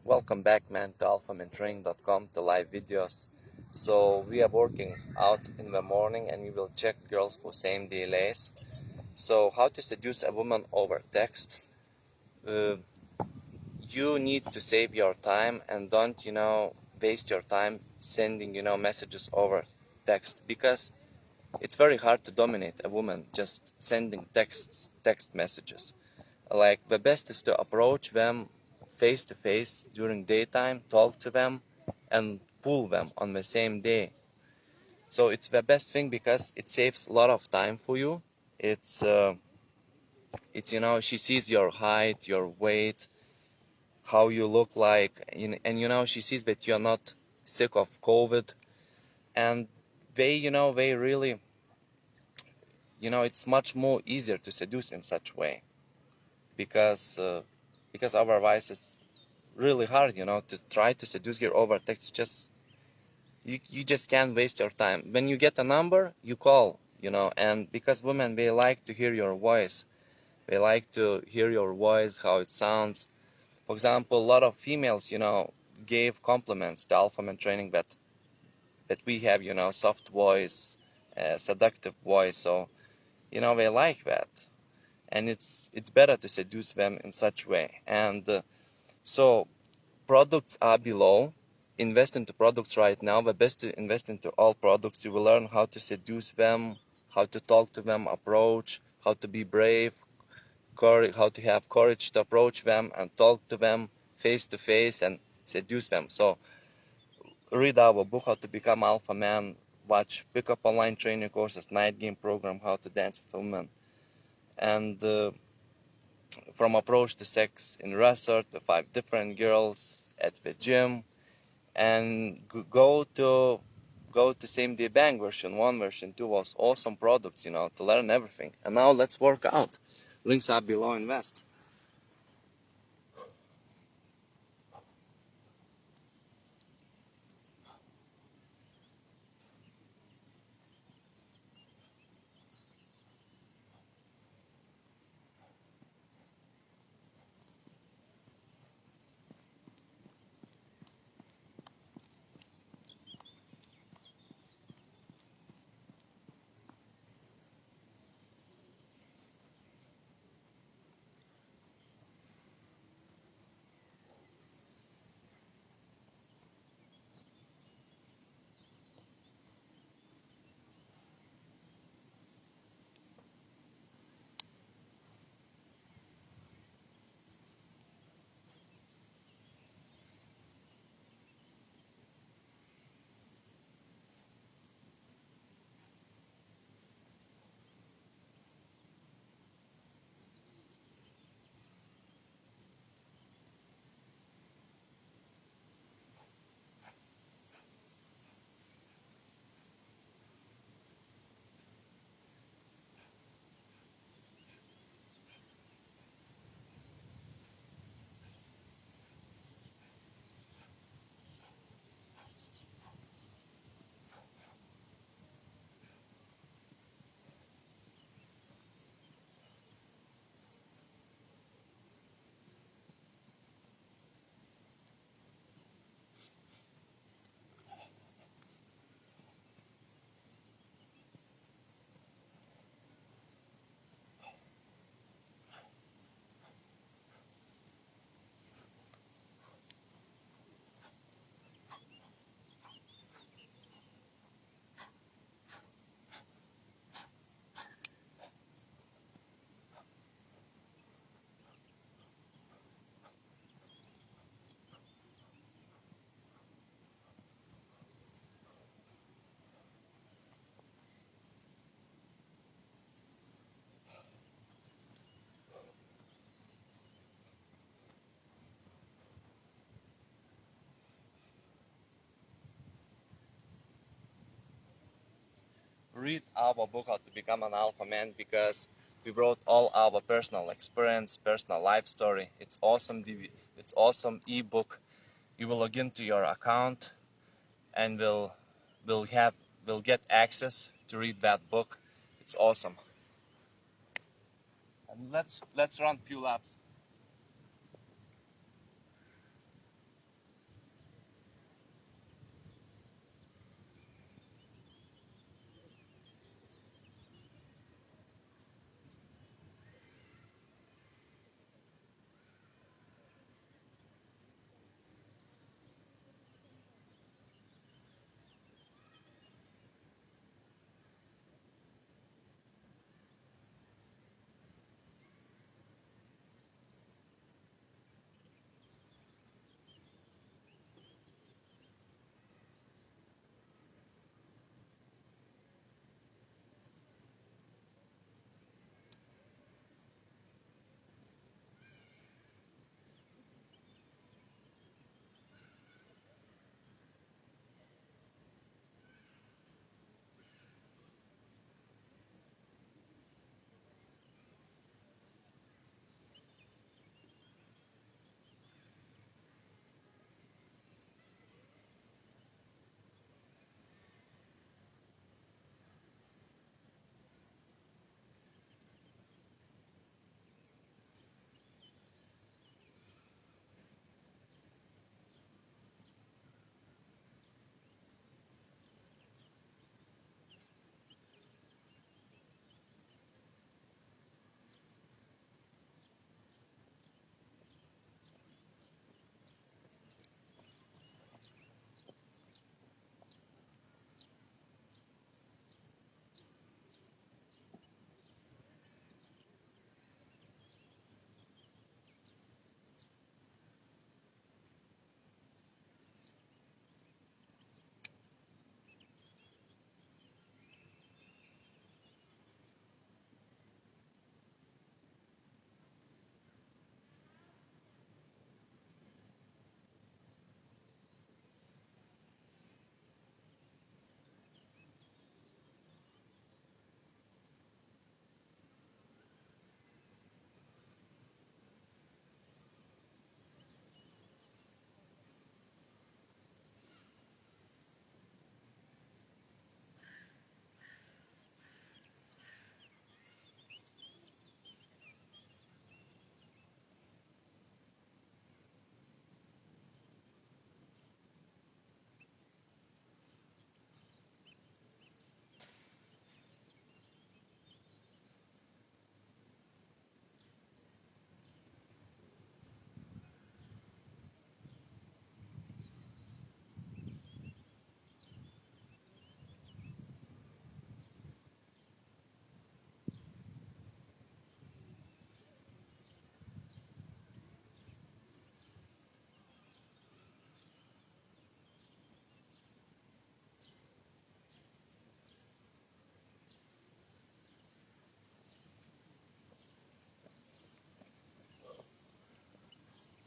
Welcome back, man, to Alphamantraining.com, to live videos. So we are working out in the morning and we will check girls for same day lays. So how to seduce a woman over text. Uh, you need to save your time and don't, waste your time sending, messages over text, because it's very hard to dominate a woman just sending text messages. Like, the best is to approach them face to face during daytime, talk to them, and pull them on the same day. So it's the best thing because it saves a lot of time for you. It's she sees your height, your weight, how you look like, and she sees that you're not sick of COVID, and they really, it's much more easier to seduce in such way, because otherwise it's really hard, to try to seduce her over text. Just you just can't waste your time. When you get a number, you call, and because women, they like to hear your voice. They like to hear your voice, how it sounds. For example, a lot of females, gave compliments to Alphamantraining that we have, soft voice, seductive voice. So, they like that, and it's better to seduce them in such way. And so products are below. Invest into products right now. The best to invest into all products. You will learn how to seduce them, how to talk to them, approach, how to be brave, courage, how to have courage to approach them and talk to them face to face and seduce them. So read our book, How to Become Alpha Man. Pick up online training courses, night game program, How to Dance with Women, and from approach to sex in resort with 5 different girls at the gym, and go to same day bang version 1, version 2 was awesome products, to learn everything. And now let's work out. Links are below. Invest. Read our book, How to Become an Alpha Man, because we wrote all our personal experience, personal life story. It's awesome. It's awesome ebook. You will log into your account and will get access to read that book. It's awesome. And let's run a few laps.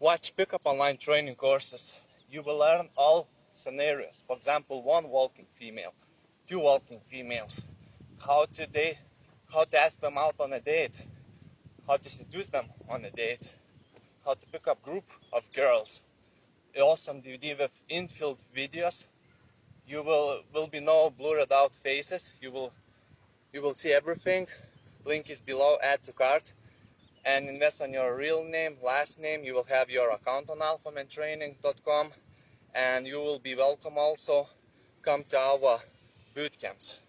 Watch pickup online training courses. You will learn all scenarios. For example, one walking female, two walking females, how to ask them out on a date, how to seduce them on a date, how to pick up group of girls. Awesome DVD with infield videos. You will be no blurred out faces. You will see everything. Link is below. Add to cart and invest on your real name, last name. You will have your account on alphamantraining.com, and you will be welcome also. Come to our boot camps.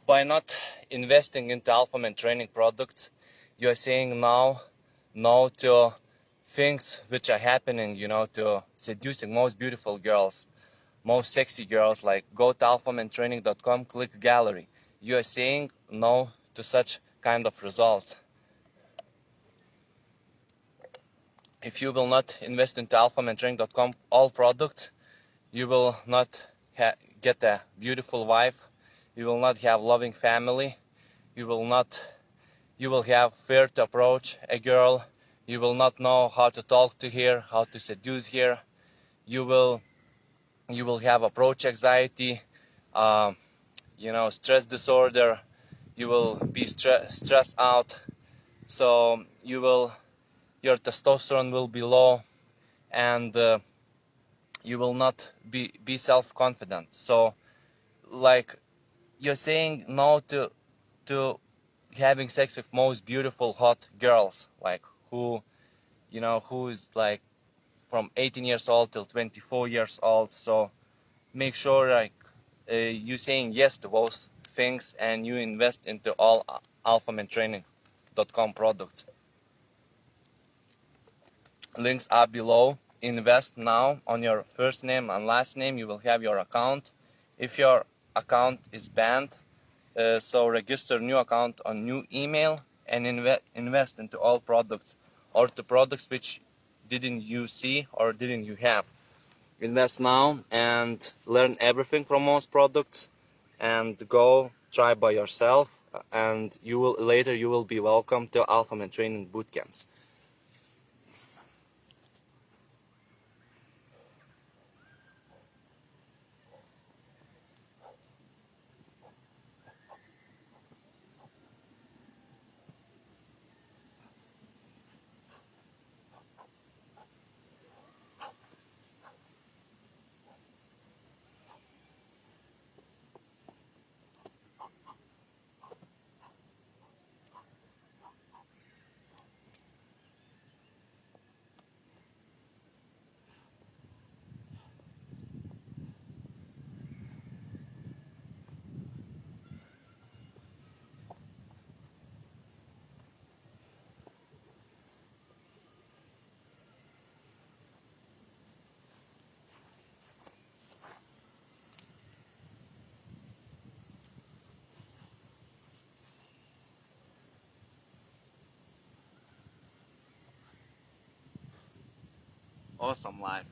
By not investing into Alphaman training products, you are saying now no to things which are happening, to seducing most beautiful girls, most sexy girls. Like, go to alphamantraining.com, click gallery. You are saying no to such kind of results. If you will not invest into alphamantraining.com all products, you will not get a beautiful wife, you will not have loving family, you will have fear to approach a girl, you will not know how to talk to her, how to seduce her, you will have approach anxiety, stress disorder, you will be stressed out, so your testosterone will be low, and you will not be self-confident. So, like, you're saying no to having sex with most beautiful hot girls, like, who's like from 18 years old till 24 years old. So make sure, like, you saying yes to those things, and you invest into all alphamantraining.com products. Links are below. Invest now on your first name and last name. You will have your account. If your account is banned, so register new account on new email, and invest into all products, or to products which didn't you see or didn't you have. Invest now and learn everything from most products, and go try by yourself, and you will be welcome to Alphaman training bootcamps. awesome life.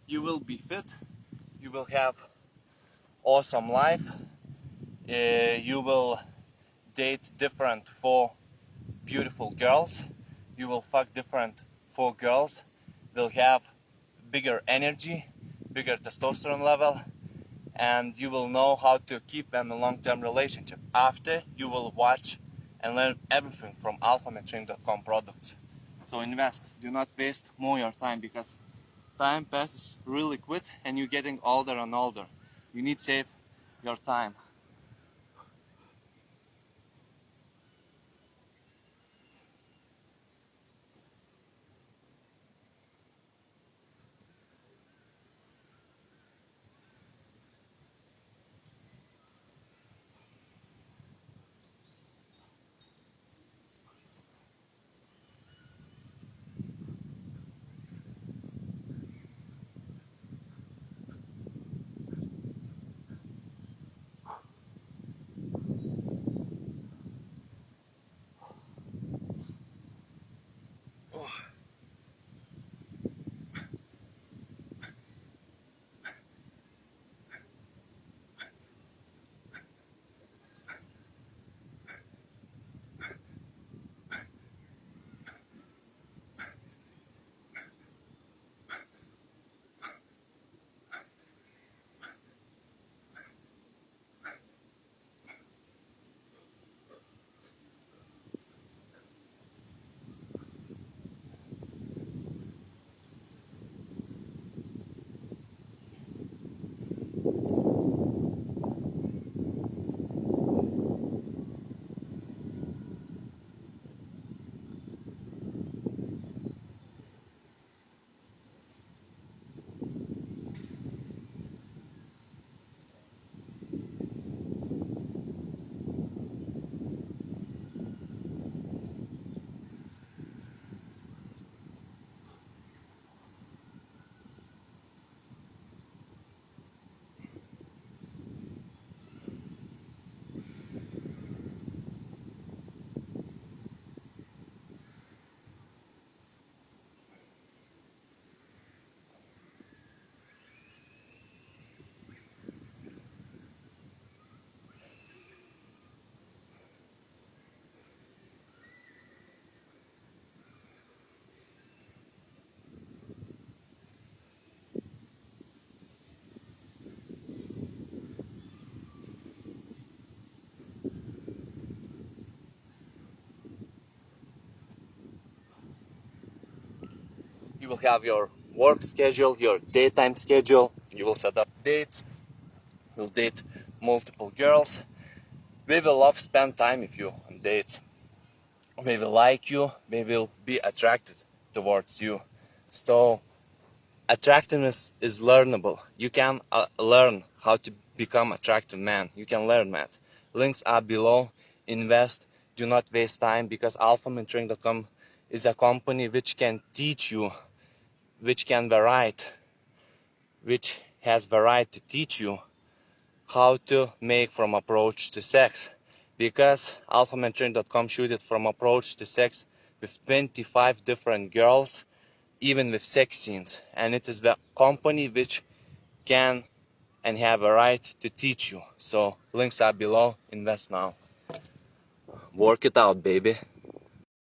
You will be fit, you will have awesome life, you will date different 4 beautiful girls, you will fuck different 4 girls, will have bigger energy, bigger testosterone level, and you will know how to keep them in long-term relationship after you will watch and learn everything from Alphamantraining.com products. So invest, do not waste more your time, because time passes really quick and you're getting older and older. You need to save your time. You will have your work schedule, your daytime schedule, you will set up dates, you'll date multiple girls. They will love spend time with you on dates. They will like you, they will be attracted towards you. So attractiveness is learnable. You can learn how to become attractive man. You can learn that. Links are below. Invest. Do not waste time, because Alphamantraining.com is a company which can teach you, which has variety to teach you how to make from approach to sex. Because Alphamantraining.com shooted from approach to sex with 25 different girls, even with sex scenes, and it is the company which can and have a right to teach you. So links are below. Invest now. Work it out, baby.